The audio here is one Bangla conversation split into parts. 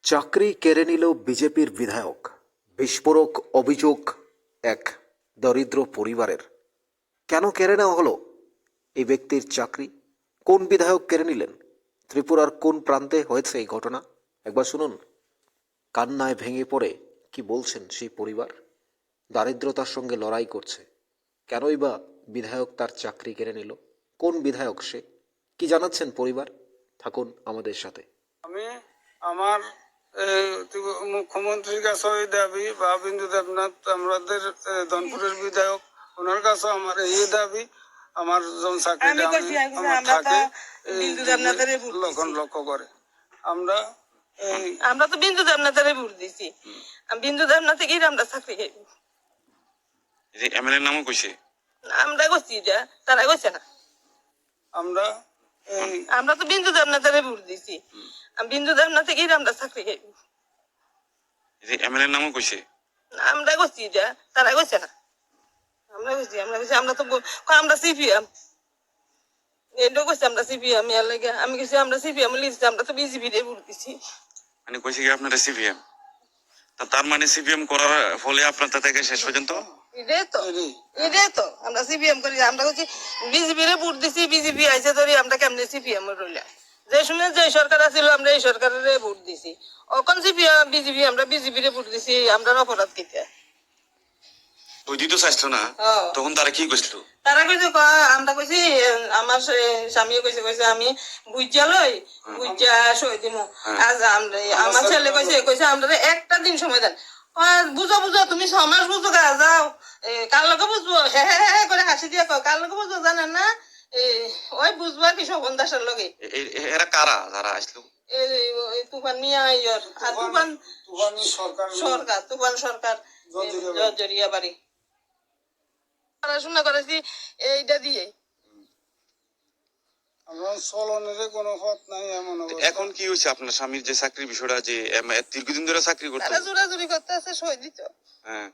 চাকরি কেড়ে নিল বিজেপির বিধায়ক। বিস্ফোরক অভিযোগ এক দরিদ্র পরিবারের। কেন কেড়ে নেওয়া হলো এই ব্যক্তির চাকরি? কোন বিধায়ক কেড়ে নিলেন? ত্রিপুরার কোন প্রান্তে হয়েছে এই ঘটনা? একবার শুনুন। কান্নায় ভেঙে পড়ে কি বলছেন সেই পরিবার। দারিদ্রতার সঙ্গে লড়াই করছে। কেনই বা বিধায়ক তার চাকরি কেড়ে নিল? কোন বিধায়ক সে? কি জানাচ্ছেন পরিবার? থাকুন আমাদের সাথে। আমি আমার মুখ্যমন্ত্রীর কাছে ওই দাবি বা বিন্দু দেবনাথ আমাদের ধনপুরের বিধায়ক, ওনার কাছে আমার এই দাবি, আমার যখন চাকরিটা আমার থাকে লক্ষ্য করে আমরা আমরা তো বিন্দু দেবনাথের ভোট দিছি। বিন্দু দেবনাথ থেকে আমরা চাকরি খাইব। এমএলএ নামও কইছে, আমরা কইছি যা, তারা কইছে না। আমরা তো বিন্দু দেবনাথের ভোট দিছি। বিন্দু দেবনাথ থেকে আমরা চাকরি খাইব। এমএলএ নামও কইছে, আমরা কইছি যা, তারা কইছে না। আমরা কইছি আমরা তো আমরা সিপিএম এটাও কইছি, আমরা সিপিএম এর লাগে আমি কইছি আমরা সিপিএম লিখছি, আমরা তো বিজেপি রে ভোট দিছি। মানে কইছে কি আপনারা সিপিএম? তার মানে সিপিএম করার ফলে আপনার তা থেকে শেষ পর্যন্ত এটাই তো আমরা সিপিএম করি। আমরা কইছি বিজেপি রে ভোট দিছি, বিজেপি আইছে ধরি আমরা কেমনে সিপিএম রইলাম। যে সময় যে সরকার আছিল আমরা এই সরকারের ভোট দিছি। এখন সিপিএম বিজেপি, আমরা বিজেপি রে ভোট দিছি। আমরা অপরাধ কিটা? ওই দিত চাইছিল না, তখন তারা কি কইছিল? তারা কইছে আমরা কইছি, আমার স্বামী কইছে আমি বুঝা লই বুঝা সই দিব। আজ আমার ছেলে কইছে আমরা একটা দিন সময় দেন। বুঝো তুমি 6 মাস বুঝো যাও, কার লগে বুঝবো? হ্যাঁ করে হাসি দিয়ে কার লগে বুঝবো জানেন না? ওই বুঝবো কি শোভন দাসের লগে। এরা কারা যারা আসলো? তুফান মিয়া আর তুফান সরকার জরিয়া বাড়ি পড়াশোনা করেছি এইটা দিয়ে। এখন কি হয়েছে আপনার স্বামীর যে চাকরির বিষয়টা, যে দীর্ঘদিন ধরে চাকরি করতে জোরাজুরি করতে আছে, সই দিত। হ্যাঁ,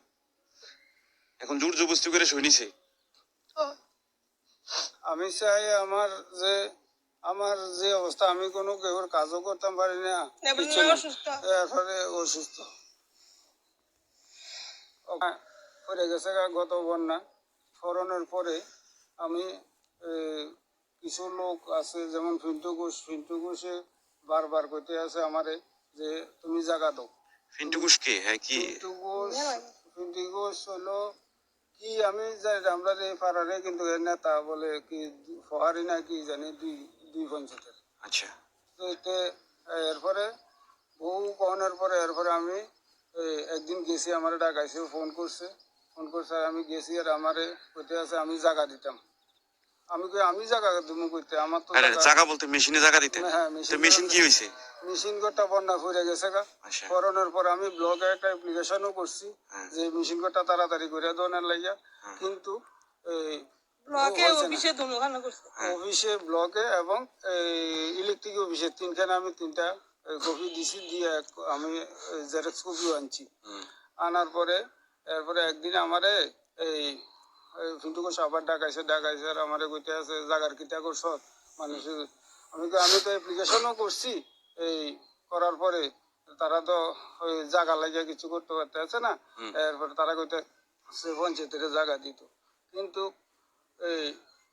এখন জোর জবরদস্তি করে সই নিছে। আমি চাই আমার যে অবস্থা, আমি কোনো কেউর কাজও করতাম পারি না, এরপরে অসুস্থ পড়ে গেছে গত বন্যা ফরনের পরে। আমি কিছু লোক আছে যেমন ফিন্টু ঘোষে বারবার করতে আছে আমারে যে তুমি জায়গা দাও। ফিন্টু ঘোষ কে? হ্যাঁ, কি ফিন্টু ঘোষ হলো কি আমি জানি না, আমরা এই পাড়ারে কিন্তু এর নেতা বলে কি ফহারি না কি জানি, দুই পঞ্চায়েতের। আচ্ছা, তো এরপরে বহু কহনের পরে এরপরে আমি একদিন গেছি, আমার ডাকাইছে, ফোন করছে আর আমি গেছি, আর আমারে কইতে আছে আমি জায়গা দিতাম। আমি জায়গা দিমু কইতে, আমার তো জায়গা বলতে মেশিনে জায়গা দিতে? হ্যাঁ, মেশিন কি হয়েছে? মেশিন ঘরটা বন্যা ফুরে গেছে গা। করোনার পর আমি ব্লকে একটা অ্যাপ্লিকেশনও করছি যে মেশিন ঘরটা তাড়াতাড়ি করে দোনের লাগিয়া, কিন্তু অফিসে ব্লকে এবং ইলেকট্রিক অফিসে তিনখানে আমি 3টা কপি দিছি, দিয়ে আমি জেরক্স কপিও আনছি। আনার পরে এরপরে একদিন আমারে এই ফিন্টু ঘোষ আবার ডাকাইছে আর আমারে কইতে আছে জাগার কিটা করছ মানুষ। আমি তো অ্যাপ্লিকেশনও করছি, এই করার পরে তারা তো ওই জায়গা লাগিয়ে কিছু করতে পারতে আছে না। এরপরে তারা কইতে সে পঞ্চায়েতের জায়গা দিত, কিন্তু এই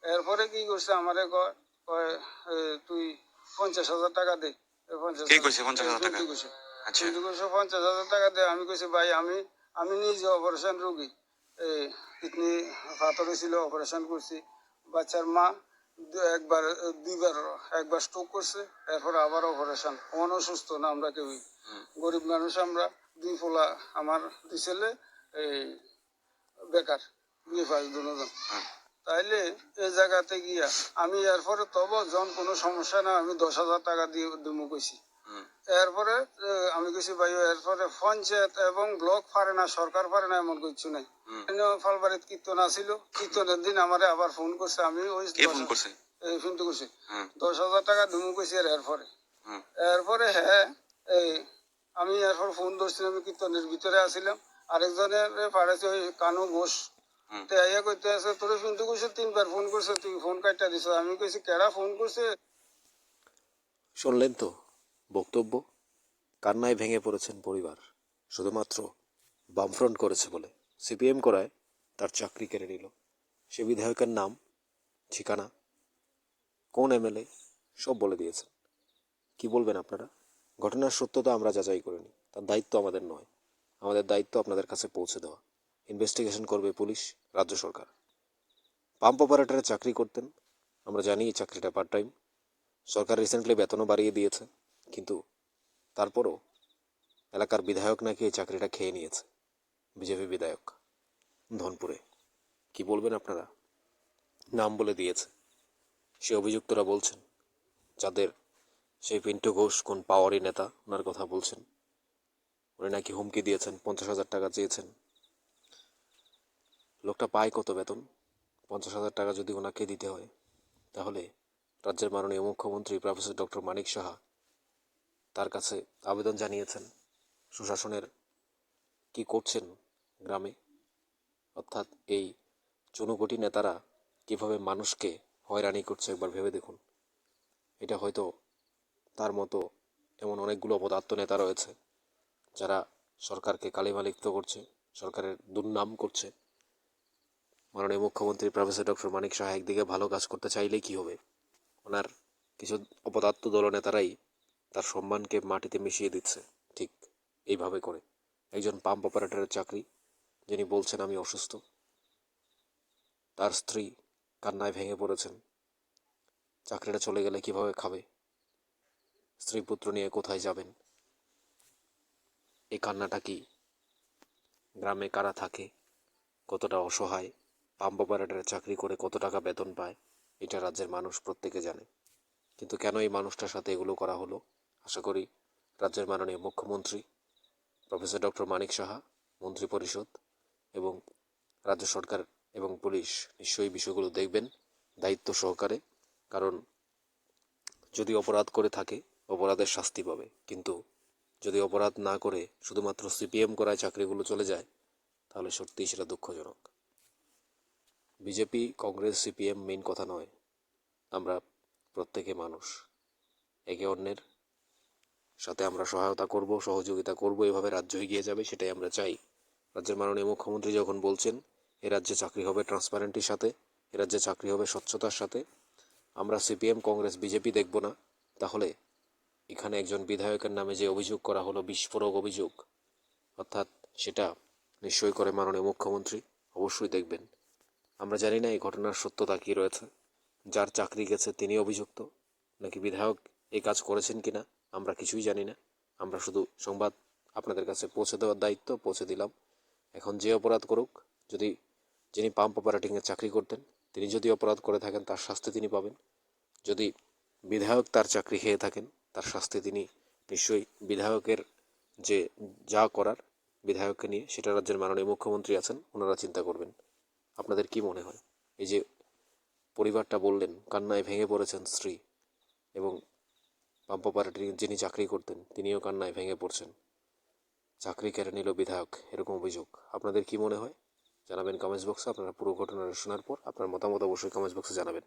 এরপরে কি করছে আমারে কয় তুই 50,000 টাকা দে। 50,000 টাকা দে। আমি কইছি ভাই আমি নিজে অপারেশন রোগী, কিডনি পাথর ছিল, অপারেশন করছি। বাচ্চার মা একবার স্ট্রোক করছে, এরপর আবার অপারেশন। অসুস্থ না আমরা কেউই, গরিব মানুষ আমরা। 2 পোলা, আমার 2 ছেলে এই বেকার, বিয়ে পাস দুজন। তাইলে এই জায়গাতে গিয়া আমি এরপরে তবু যখন কোনো সমস্যা না, আমি 10,000 টাকা দিয়ে দিমু কইছি। এরপরে আমি কইছি ভাই এরপরে পঞ্চায়েত এবং ব্লক পারে না, সরকার পারে না, এমন কিছু নাই। ফালবাড়িত কীর্তন আসিল, কীর্তনের দিন আমারে আবার ফোন করছে। আমি ওই ফোন করছি 10,000 টাকা দিমু কইছি। এরপরে হ্যাঁ, আমি এরপর ফোন ধরছি, আমি কীর্তনের ভিতরে আসিলাম, আরেকজনের পাঠাইছে ওই কানু ঘোষ। কইতে আছে তোর ফিন্টু ঘোষে 3বার ফোন করছে, তুই ফোন কাটটা দিছ। আমি কইছি কেডা ফোন করছে? শুনলেন তো বক্তব্য। কান্নায় ভেঙে পড়েছেন পরিবার, শুধুমাত্র বামফ্রন্ট করেছে বলে। সিপিএম করায় তার চাকরি কেড়ে নিল। সে বিধায়কের নাম, ঠিকানা, কোন এমএলএ সব বলে দিয়েছেন। কি বলবেন আপনারা? ঘটনার সত্যতা আমরা যাচাই করিনি, তার দায়িত্ব আমাদের নয়। আমাদের দায়িত্ব আপনাদের কাছে পৌঁছে দেওয়া। ইনভেস্টিগেশন করবে পুলিশ, রাজ্য সরকার। পাম্প অপারেটরে চাকরি করতেন, আমরা জানি এই চাকরিটা পার্ট টাইম। সরকার রিসেন্টলি বেতনও বাড়িয়ে দিয়েছে, কিন্তু তারপরও এলাকার বিধায়ক নাকি এই চাকরিটা খেয়ে নিয়েছে। বিজেপি বিধায়ক ধনপুরে। কি বলবেন আপনারা? নাম বলে দিয়েছে। সে অভিযুক্তরা বলছেন, যাদের সেই পিন্টু ঘোষ কোন পাওয়ারি নেতা, ওনার কথা বলছেন। উনি নাকি হুমকি দিয়েছেন, 50,000 টাকা চেয়েছেন। লোকটা পায় কত বেতন? 50,000 টাকা যদি ওনাকে দিতে হয়, তাহলে রাজ্যের মাননীয় মুখ্যমন্ত্রী প্রফেসর ডক্টর মানিক সাহা তার কাছে আবেদন জানিয়েছেন সুশাসনের কি করছেন গ্রামে, অর্থাৎ এই চুনুকটি নেতারা কিভাবে মানুষকে হয়রানি করছে একবার ভেবে দেখুন। এটা হয়তো তার মতো এমন অনেকগুলো অপদার্থ নেতা রয়েছে যারা সরকারকে কালিমালিপ্ত করছে, সরকারের দুর্নাম করছে। মাননীয় মুখ্যমন্ত্রী প্রফেসর ডক্টর মানিক সাহা একদিকে ভালো কাজ করতে চাইলেই কি হবে, ওনার কিছু অপদার্থ দলনেতারাই তার সম্মানকে মাটিতে মিশিয়ে দিচ্ছে ঠিক এইভাবে করে। একজন পাম্প অপারেটরের চাকরি, যিনি বলছেন আমি অসুস্থ, তার স্ত্রী কান্নায় ভেঙে পড়েছেন। চাকরিটা চলে গেলে কিভাবে খাবে, স্ত্রী পুত্র নিয়ে কোথায় যাবেন? এই কান্নাটা কি গ্রামে কারা থাকে, কতটা অসহায়, পাম্প অপারেটরের চাকরি করে কত টাকা বেতন পায়, এটা রাজ্যের মানুষ প্রত্যেকে জানে। কিন্তু কেন এই মানুষটার সাথে এগুলো করা হলো? আশা করি রাজ্যের মাননীয় মুখ্যমন্ত্রী প্রফেসর ডক্টর মানিক সাহা, মন্ত্রী পরিষদ এবং রাজ্য সরকার এবং পুলিশ নিশ্চয়ই বিষয়গুলো দেখবেন দায়িত্ব সহকারে। কারণ যদি অপরাধ করে থাকে, অপরাধের শাস্তি পাবে। কিন্তু যদি অপরাধ না করে শুধুমাত্র সিপিএম করায় চাকরিগুলো চলে যায়, তাহলে সত্যিই সেটা দুঃখজনক। বিজেপি, কংগ্রেস, সিপিএম মেইন কথা নয়। আমরা প্রত্যেকে মানুষ, একে অন্যের সাথে আমরা সহায়তা করব, সহযোগিতা করব, এভাবে রাজ্য এগিয়ে যাবে, সেটাই আমরা চাই। রাজ্যের মাননীয় মুখ্যমন্ত্রী যখন বলছেন এ রাজ্যে চাকরি হবে ট্রান্সপারেন্টির সাথে, এ রাজ্যে চাকরি হবে স্বচ্ছতার সাথে, আমরা সিপিএম, কংগ্রেস, বিজেপি দেখব না, তাহলে এখানে একজন বিধায়কের নামে যে অভিযোগ করা হলো, বিস্ফোরক অভিযোগ, অর্থাৎ সেটা নিশ্চয়ই করে মাননীয় মুখ্যমন্ত্রী অবশ্যই দেখবেন। আমরা জানি না এই ঘটনার সত্যতা কী রয়েছে। যার চাকরি গেছে তিনি অভিযুক্ত, নাকি বিধায়ক এই কাজ করেছেন কিনা আমরা কিছুই জানি না। আমরা শুধু সংবাদ আপনাদের কাছে পৌঁছে দেওয়ার দায়িত্ব পৌঁছে দিলাম। এখন যে অপরাধ করুক, যদি যিনি পাম্প অপারেটিংয়ের চাকরি করতেন তিনি যদি অপরাধ করে থাকেন, তার শাস্তি তিনি পাবেন। যদি বিধায়ক তার চাকরি খেয়ে থাকেন, তার শাস্তি তিনি নিশ্চয়ই বিধায়কের যে যা করার বিধায়ককে নিয়ে, সেটা রাজ্যের মাননীয় মুখ্যমন্ত্রী আছেন, ওনারা চিন্তা করবেন। আপনাদের কি মনে হয়? এই যে পরিবারটা বললেন কান্নায় ভেঙে পড়েছেন স্ত্রী, এবং পাম্প অপারেটর যিনি চাকরি করতেন তিনিও কান্নায় ভেঙে পড়ছেন, চাকরি কেড়ে নিল বিধায়ক, এরকম অভিযোগ। আপনাদের কি মনে হয় জানাবেন কমেন্টস বক্সে। আপনারা পুরো ঘটনাটা শোনার পর আপনার মতামত অবশ্যই কমেন্টস বক্সে জানাবেন।